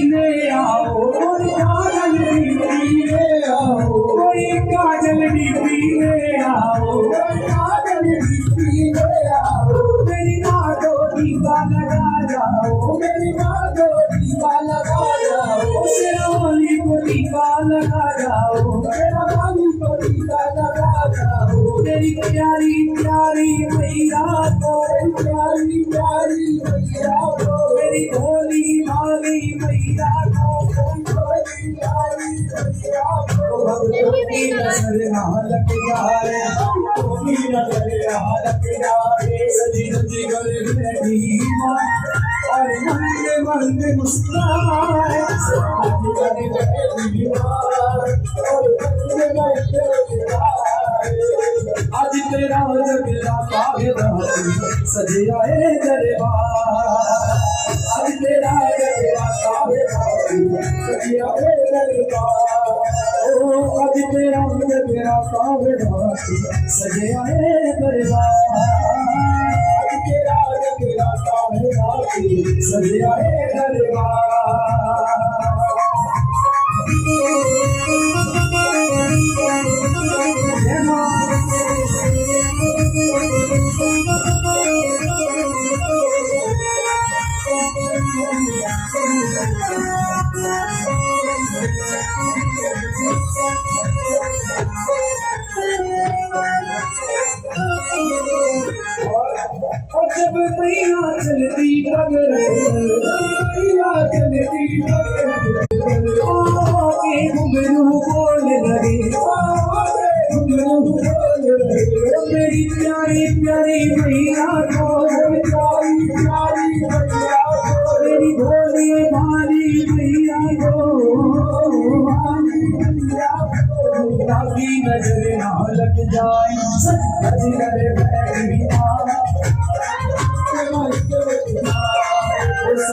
ले आओ काजल दीदी ले आओ, कोई काजल दीदी ले आओ, काजल दीदी ले आओ, मेरी माँ को टीका लगा जाओ, मेरी माँ को टीका लगा जाओ, शेरावाली को टीका लगा जाओ, शेरावाली को टीका लगा जाओ, तेरी प्यारी प्यारी मैया को, प्यारी प्यारी मैया को, मेरी भोली भाली मैया को, भोली भाली मैया को, भगवती नजर ना लग जाए, भगवती नजर ना लग जाए, सजी सजी गले में माँ और मन मन मुस्कुराए, सजी गले में और मन मन आज तेरा जगरा कागराती सजे आए दरबार, आज तेरा जगरा कागराती सजे आए दरबार, ओ आज तेरा जगरा कागराती सजे आए दरबार, आज तेरा जगरा कागराती सजे आए दरबार। जब मैया चलती डगर, मैया चलती डगर, आगे घुंघरू बोलने लगे, आगे घुंघरू बोलने लगे, मेरी प्यारी प्यारी मैया को, प्यारी प्यारी मैया को, मेरी भोली भाली मैया को, भाली मैया को, ताकि नजर ना लग जाए, सज गले बैठी